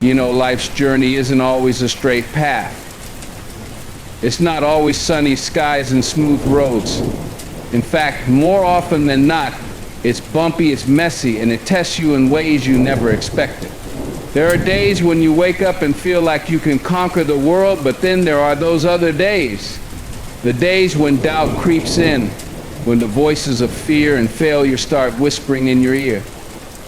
You know, life's journey isn't always a straight path. It's not always sunny skies and smooth roads. In fact, more often than not, it's bumpy, it's messy, and it tests you in ways you never expected. There are days when you wake up and feel like you can conquer the world, but then there are those other days. The days when doubt creeps in, when the voices of fear and failure start whispering in your ear,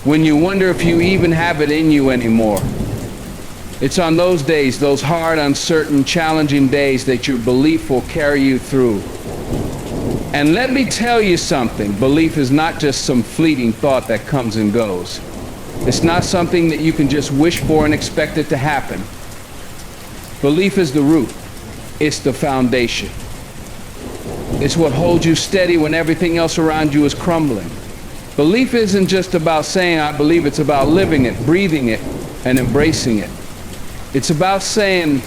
when you wonder if you even have it in you anymore. It's on those days, those hard, uncertain, challenging days, that your belief will carry you through. And let me tell you something, belief is not just some fleeting thought that comes and goes. It's not something that you can just wish for and expect it to happen. Belief is the root. It's the foundation. It's what holds you steady when everything else around you is crumbling. Belief isn't just about saying, I believe. It's about living it, breathing it, and embracing it. It's about saying,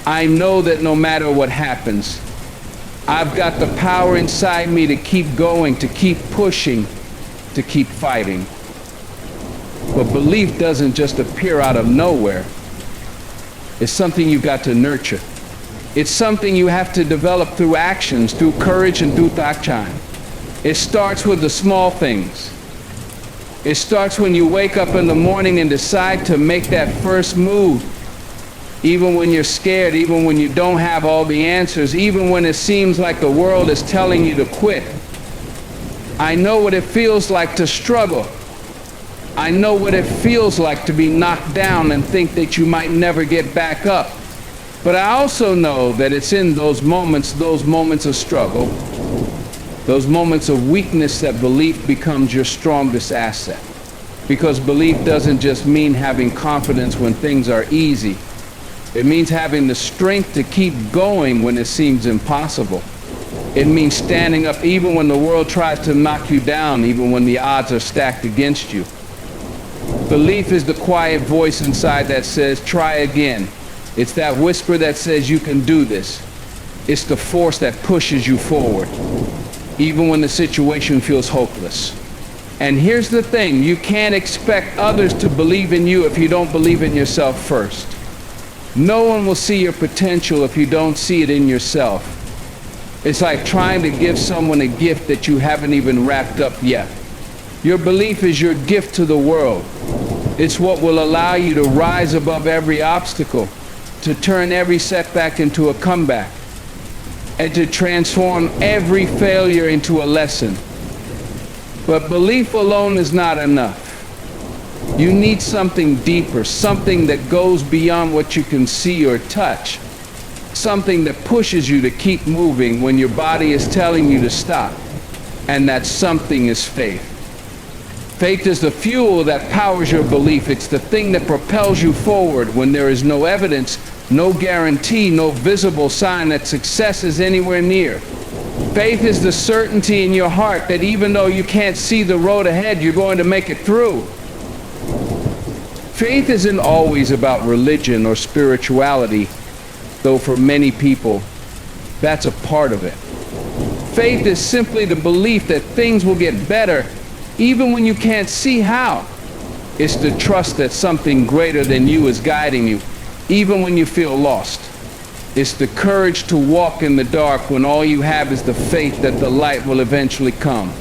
I know that no matter what happens, I've got the power inside me to keep going, to keep pushing, to keep fighting. But belief doesn't just appear out of nowhere. It's something you've got to nurture. It's something you have to develop through actions, through courage, and through takchan. It starts with the small things. It starts when you wake up in the morning and decide to make that first move. Even when you're scared, even when you don't have all the answers, even when it seems like the world is telling you to quit. I know what it feels like to struggle. I know what it feels like to be knocked down and think that you might never get back up. But I also know that it's in those moments of struggle, those moments of weakness, that belief becomes your strongest asset. Because belief doesn't just mean having confidence when things are easy. It means having the strength to keep going when it seems impossible. It means standing up even when the world tries to knock you down, even when the odds are stacked against you. Belief is the quiet voice inside that says, try again. It's that whisper that says you can do this. It's the force that pushes you forward, even when the situation feels hopeless. And here's the thing, you can't expect others to believe in you if you don't believe in yourself first. No one will see your potential if you don't see it in yourself. It's like trying to give someone a gift that you haven't even wrapped up yet. Your belief is your gift to the world. It's what will allow you to rise above every obstacle, to turn every setback into a comeback, and to transform every failure into a lesson. But belief alone is not enough. You need something deeper, something that goes beyond what you can see or touch, something that pushes you to keep moving when your body is telling you to stop. And that something is faith. Faith is the fuel that powers your belief. It's the thing that propels you forward when there is no evidence, no guarantee, no visible sign that success is anywhere near. Faith is the certainty in your heart that even though you can't see the road ahead, you're going to make it through. Faith isn't always about religion or spirituality, though for many people, that's a part of it. Faith is simply the belief that things will get better, even when you can't see how. It's the trust that something greater than you is guiding you, even when you feel lost. It's the courage to walk in the dark when all you have is the faith that the light will eventually come.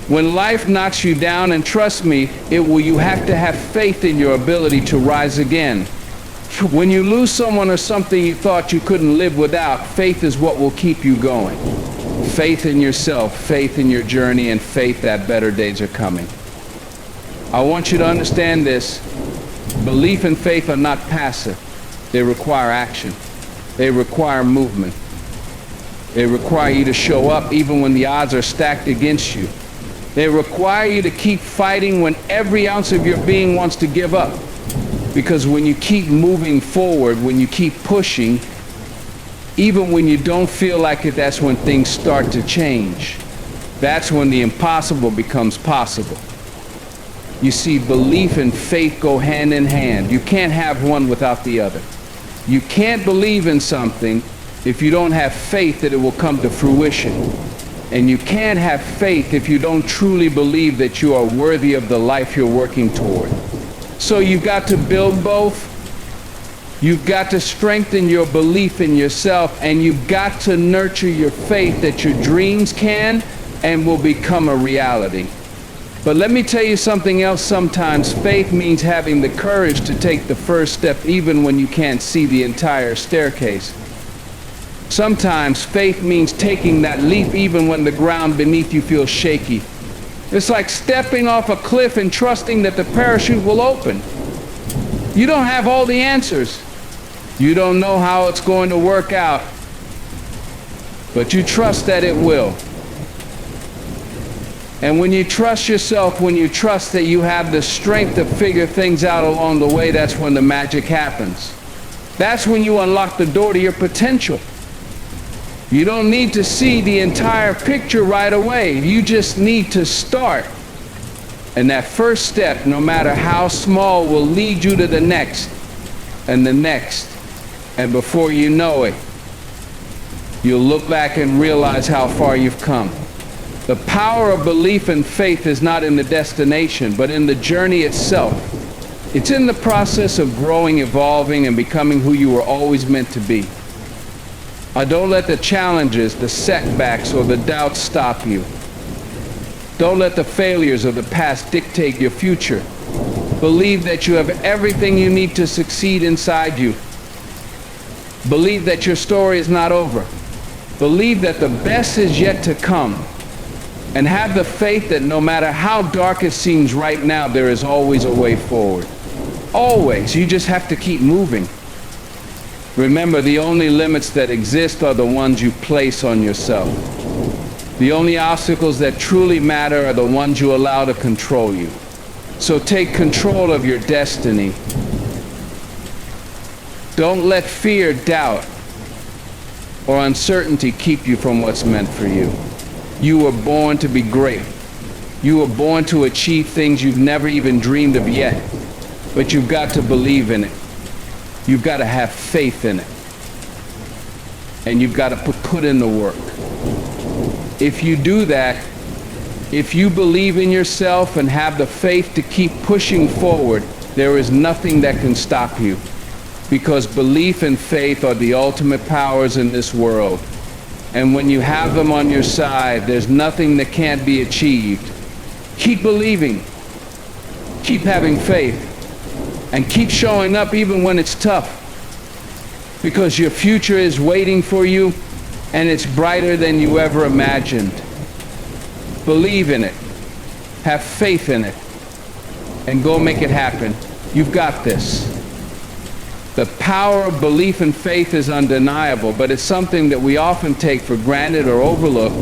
When life knocks you down, and trust me, you have to have faith in your ability to rise again. When you lose someone or something you thought you couldn't live without, faith is what will keep you going. Faith in yourself, faith in your journey, and faith that better days are coming. I want you to understand this. Belief and faith are not passive. They require action. They require movement. They require you to show up even when the odds are stacked against you. They require you to keep fighting when every ounce of your being wants to give up. Because when you keep moving forward, when you keep pushing, even when you don't feel like it, that's when things start to change. That's when the impossible becomes possible. You see, belief and faith go hand in hand. You can't have one without the other. You can't believe in something if you don't have faith that it will come to fruition. And you can't have faith if you don't truly believe that you are worthy of the life you're working toward. So you've got to build both. You've got to strengthen your belief in yourself, and you've got to nurture your faith that your dreams can and will become a reality. But let me tell you something else. Sometimes faith means having the courage to take the first step even when you can't see the entire staircase. Sometimes faith means taking that leap even when the ground beneath you feels shaky. It's like stepping off a cliff and trusting that the parachute will open. You don't have all the answers. You don't know how it's going to work out, but you trust that it will. And when you trust yourself, when you trust that you have the strength to figure things out along the way, that's when the magic happens. That's when you unlock the door to your potential. You don't need to see the entire picture right away. You just need to start. And that first step, no matter how small, will lead you to the next and the next. And before you know it, you'll look back and realize how far you've come. The power of belief and faith is not in the destination, but in the journey itself. It's in the process of growing, evolving, and becoming who you were always meant to be. Don't let the challenges, the setbacks, or the doubts stop you. Don't let the failures of the past dictate your future. Believe that you have everything you need to succeed inside you. Believe that your story is not over. Believe that the best is yet to come. And have the faith that no matter how dark it seems right now, there is always a way forward. Always. You just have to keep moving. Remember, the only limits that exist are the ones you place on yourself. The only obstacles that truly matter are the ones you allow to control you. So take control of your destiny. Don't let fear, doubt, or uncertainty keep you from what's meant for you. You were born to be great. You were born to achieve things you've never even dreamed of yet. But you've got to believe in it. You've got to have faith in it. And you've got to put in the work. If you do that, if you believe in yourself and have the faith to keep pushing forward, there is nothing that can stop you. Because belief and faith are the ultimate powers in this world. And when you have them on your side, there's nothing that can't be achieved. Keep believing. Keep having faith. And keep showing up even when it's tough. Because your future is waiting for you, and it's brighter than you ever imagined. Believe in it. Have faith in it. And go make it happen. You've got this. The power of belief and faith is undeniable, but it's something that we often take for granted or overlook,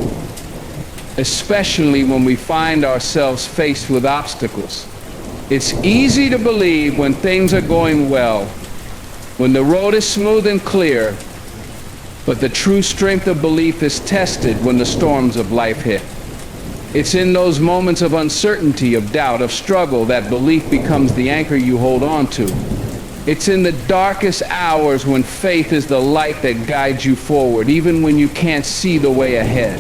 especially when we find ourselves faced with obstacles. It's easy to believe when things are going well, when the road is smooth and clear, but the true strength of belief is tested when the storms of life hit. It's in those moments of uncertainty, of doubt, of struggle, that belief becomes the anchor you hold on to. It's in the darkest hours when faith is the light that guides you forward, even when you can't see the way ahead.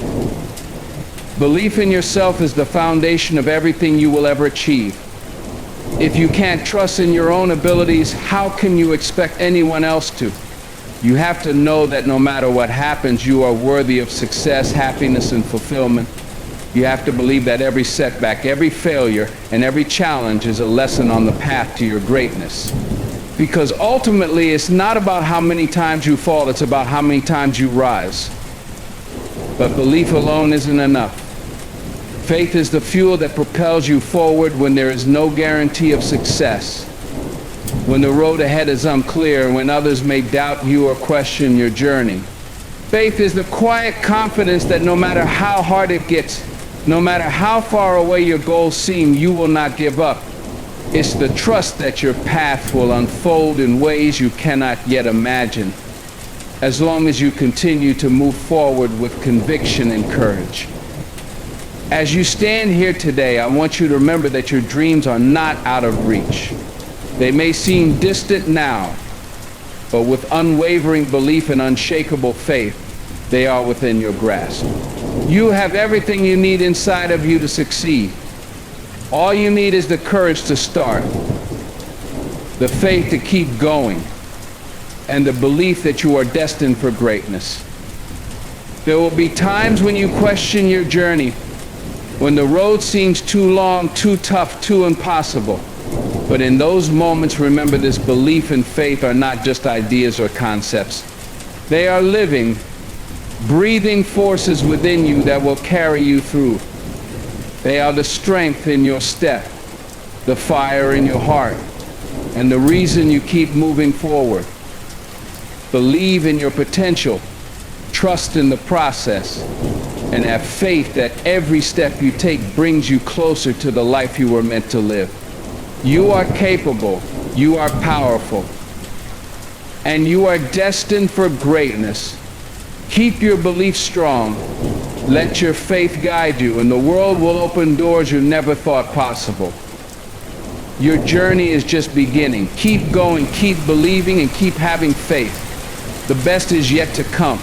Belief in yourself is the foundation of everything you will ever achieve. If you can't trust in your own abilities, how can you expect anyone else to? You have to know that no matter what happens, you are worthy of success, happiness, and fulfillment. You have to believe that every setback, every failure, and every challenge is a lesson on the path to your greatness. Because ultimately, it's not about how many times you fall, it's about how many times you rise. But belief alone isn't enough. Faith is the fuel that propels you forward when there is no guarantee of success. When the road ahead is unclear, when others may doubt you or question your journey. Faith is the quiet confidence that no matter how hard it gets, no matter how far away your goals seem, you will not give up. It's the trust that your path will unfold in ways you cannot yet imagine, as long as you continue to move forward with conviction and courage. As you stand here today, I want you to remember that your dreams are not out of reach. They may seem distant now, but with unwavering belief and unshakable faith, they are within your grasp. You have everything you need inside of you to succeed. All you need is the courage to start. the faith to keep going, and the belief that you are destined for greatness. There will be times when you question your journey, when the road seems too long, too tough, too impossible. But in those moments, remember this belief and faith are not just ideas or concepts. They are living, breathing forces within you that will carry you through. They are the strength in your step, the fire in your heart, and the reason you keep moving forward. Believe in your potential, trust in the process, and have faith that every step you take brings you closer to the life you were meant to live. You are capable, you are powerful, and you are destined for greatness. Keep your belief strong, let your faith guide you, and the world will open doors you never thought possible. Your journey is just beginning. Keep going, keep believing, and keep having faith. The best is yet to come.